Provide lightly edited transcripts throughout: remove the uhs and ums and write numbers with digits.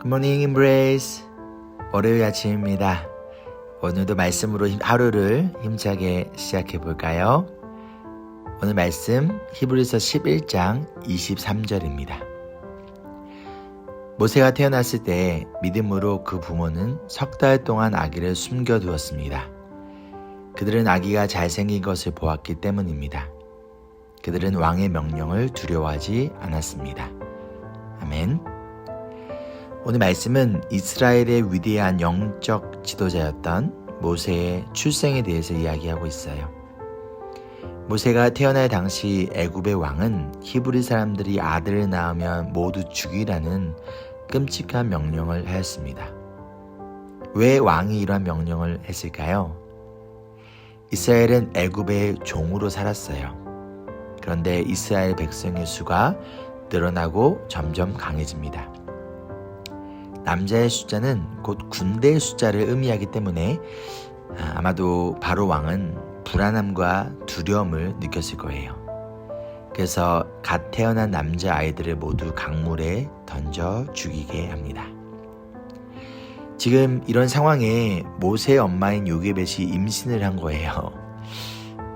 굿모닝 임브레이스 월요일 아침입니다. 오늘도 말씀으로 하루를 힘차게 시작해 볼까요? 오늘 말씀 히브리서 11장 23절입니다. 모세가 태어났을 때 믿음으로 그 부모는 석 달 동안 아기를 숨겨두었습니다. 그들은 아기가 잘생긴 것을 보았기 때문입니다. 그들은 왕의 명령을 두려워하지 않았습니다. 아멘. 오늘 말씀은 이스라엘의 위대한 영적 지도자였던 모세의 출생에 대해서 이야기하고 있어요. 모세가 태어날 당시 애굽의 왕은 히브리 사람들이 아들을 낳으면 모두 죽이라는 끔찍한 명령을 하였습니다. 왜 왕이 이러한 명령을 했을까요? 이스라엘은 애굽의 종으로 살았어요. 그런데 이스라엘 백성의 수가 늘어나고 점점 강해집니다. 남자의 숫자는 곧 군대의 숫자를 의미하기 때문에 아마도 바로 왕은 불안함과 두려움을 느꼈을 거예요. 그래서 갓 태어난 남자 아이들을 모두 강물에 던져 죽이게 합니다. 지금 이런 상황에 모세의 엄마인 요게벳이 임신을 한 거예요.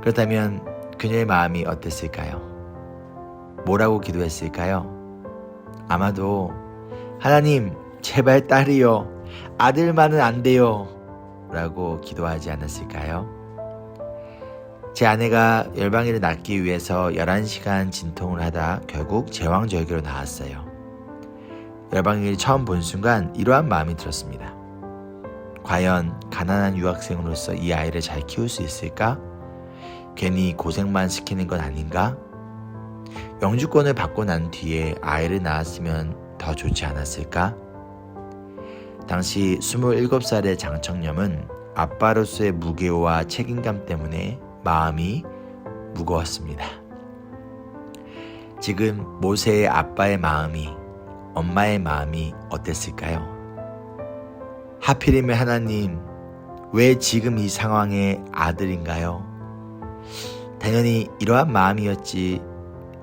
그렇다면 그녀의 마음이 어땠을까요? 뭐라고 기도했을까요? 아마도 하나님 제발 딸이요, 아들만은 안 돼요 라고 기도하지 않았을까요? 제 아내가 열방이를 낳기 위해서 11시간 진통을 하다 결국 제왕절개로 나왔어요. 열방이를 처음 본 순간 이러한 마음이 들었습니다. 과연 가난한 유학생으로서 이 아이를 잘 키울 수 있을까? 괜히 고생만 시키는 건 아닌가? 영주권을 받고 난 뒤에 아이를 낳았으면 더 좋지 않았을까? 당시 27살의 장청렴은 아빠로서의 무게와 책임감 때문에 마음이 무거웠습니다. 지금 모세의 아빠의 마음이, 엄마의 마음이 어땠을까요? 하필이면 하나님, 왜 지금 이 상황에 아들인가요? 당연히 이러한 마음이었지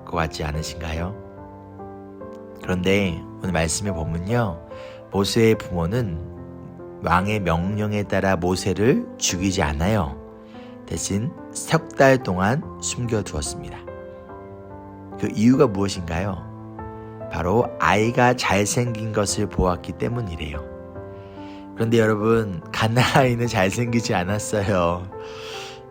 것 같지 않으신가요? 그런데 오늘 말씀에 보면요, 모세의 부모는 왕의 명령에 따라 모세를 죽이지 않아요. 대신 석 달 동안 숨겨두었습니다. 그 이유가 무엇인가요? 바로 아이가 잘생긴 것을 보았기 때문이래요. 그런데 여러분, 갓난아이는 잘생기지 않았어요.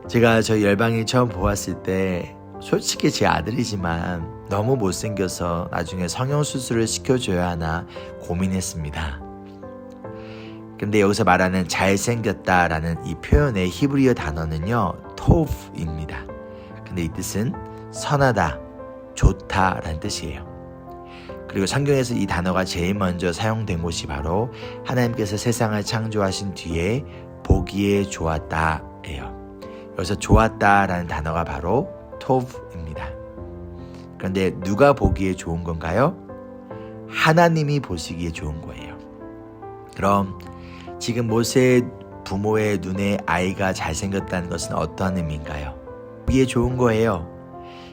제가 저희 열방이 처음 보았을 때 솔직히 제 아들이지만 너무 못생겨서 나중에 성형수술을 시켜줘야 하나 고민했습니다. 근데 여기서 말하는 잘생겼다라는 이 표현의 히브리어 단어는요, 토브입니다. 근데 이 뜻은 선하다, 좋다라는 뜻이에요. 그리고 성경에서 이 단어가 제일 먼저 사용된 곳이 바로 하나님께서 세상을 창조하신 뒤에 보기에 좋았다예요. 여기서 좋았다라는 단어가 바로 토브입니다. 그런데 누가 보기에 좋은 건가요? 하나님이 보시기에 좋은 거예요. 그럼 지금 모세의 부모의 눈에 아이가 잘생겼다는 것은 어떠한 의미인가요? 보기에 좋은 거예요.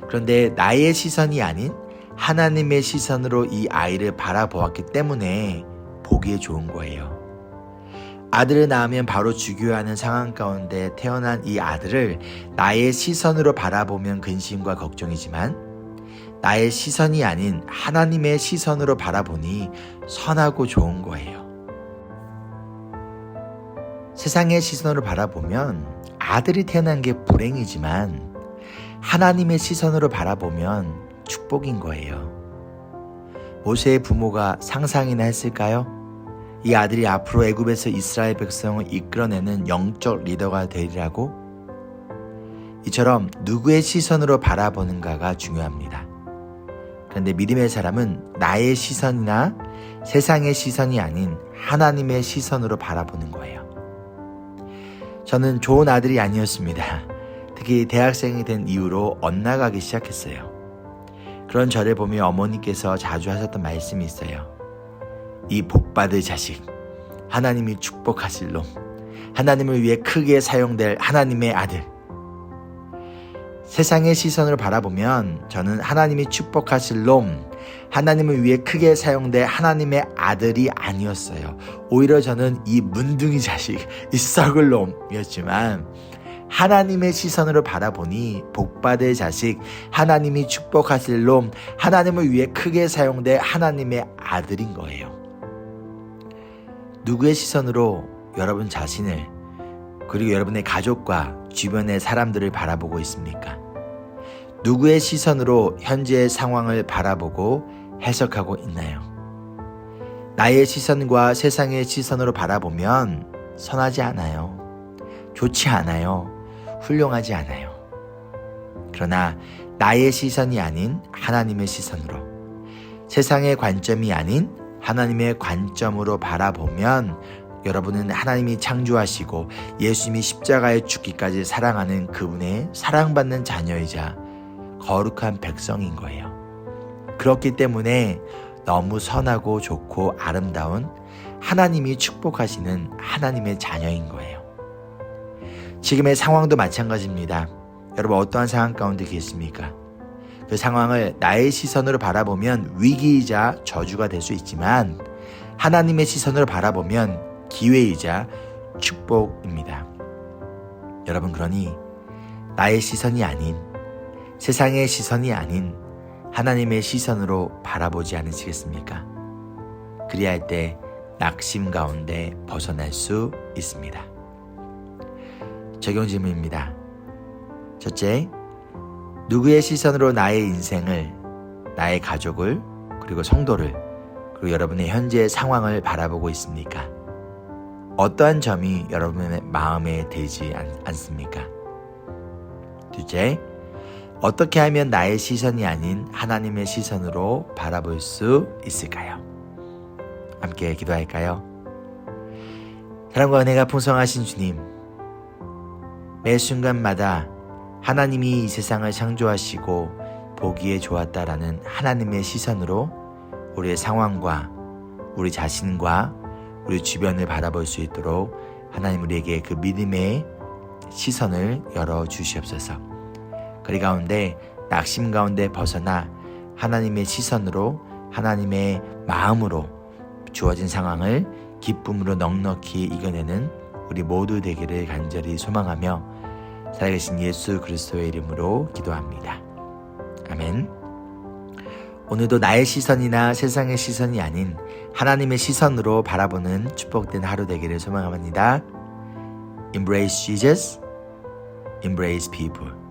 그런데 나의 시선이 아닌 하나님의 시선으로 이 아이를 바라보았기 때문에 보기에 좋은 거예요. 아들을 낳으면 바로 죽여야 하는 상황 가운데 태어난 이 아들을 나의 시선으로 바라보면 근심과 걱정이지만 나의 시선이 아닌 하나님의 시선으로 바라보니 선하고 좋은 거예요. 세상의 시선으로 바라보면 아들이 태어난 게 불행이지만 하나님의 시선으로 바라보면 축복인 거예요. 모세의 부모가 상상이나 했을까요? 이 아들이 앞으로 애굽에서 이스라엘 백성을 이끌어내는 영적 리더가 되리라고? 이처럼 누구의 시선으로 바라보는가가 중요합니다. 그런데 믿음의 사람은 나의 시선이나 세상의 시선이 아닌 하나님의 시선으로 바라보는 거예요. 저는 좋은 아들이 아니었습니다. 특히 대학생이 된 이후로 엇나가기 시작했어요. 그런 저를 보며 어머니께서 자주 하셨던 말씀이 있어요. 이 복받을 자식, 하나님이 축복하실 놈, 하나님을 위해 크게 사용될 하나님의 아들. 세상의 시선으로 바라보면 저는 하나님이 축복하실 놈, 하나님을 위해 크게 사용된 하나님의 아들이 아니었어요. 오히려 저는 이 문둥이 자식, 이 썩을 놈이었지만 하나님의 시선으로 바라보니 복받을 자식, 하나님이 축복하실 놈, 하나님을 위해 크게 사용된 하나님의 아들인 거예요. 누구의 시선으로 여러분 자신을 그리고 여러분의 가족과 주변의 사람들을 바라보고 있습니까? 누구의 시선으로 현재의 상황을 바라보고 해석하고 있나요? 나의 시선과 세상의 시선으로 바라보면 선하지 않아요. 좋지 않아요. 훌륭하지 않아요. 그러나 나의 시선이 아닌 하나님의 시선으로, 세상의 관점이 아닌 하나님의 관점으로 바라보면 여러분은 하나님이 창조하시고 예수님이 십자가에 죽기까지 사랑하는 그분의 사랑받는 자녀이자 거룩한 백성인 거예요. 그렇기 때문에 너무 선하고 좋고 아름다운 하나님이 축복하시는 하나님의 자녀인 거예요. 지금의 상황도 마찬가지입니다. 여러분 어떠한 상황 가운데 계십니까? 그 상황을 나의 시선으로 바라보면 위기이자 저주가 될 수 있지만 하나님의 시선으로 바라보면 기회이자 축복입니다. 여러분 그러니 나의 시선이 아닌 세상의 시선이 아닌 하나님의 시선으로 바라보지 않으시겠습니까? 그리할 때 낙심 가운데 벗어날 수 있습니다. 적용 질문입니다. 첫째, 누구의 시선으로 나의 인생을, 나의 가족을, 그리고 성도를, 그리고 여러분의 현재의 상황을 바라보고 있습니까? 어떠한 점이 여러분의 마음에 들지 않습니까? 둘째, 어떻게 하면 나의 시선이 아닌 하나님의 시선으로 바라볼 수 있을까요? 함께 기도할까요? 사랑과 은혜가 풍성하신 주님, 매 순간마다 하나님이 이 세상을 창조하시고 보기에 좋았다라는 하나님의 시선으로 우리의 상황과 우리 자신과 우리 주변을 바라볼 수 있도록 하나님 우리에게 그 믿음의 시선을 열어주시옵소서. 그리 가운데 낙심 가운데 벗어나 하나님의 시선으로 하나님의 마음으로 주어진 상황을 기쁨으로 넉넉히 이겨내는 우리 모두 되기를 간절히 소망하며 살아계신 예수 그리스도의 이름으로 기도합니다. 아멘. 오늘도 나의 시선이나 세상의 시선이 아닌 하나님의 시선으로 바라보는 축복된 하루 되기를 소망합니다. Embrace Jesus, embrace people.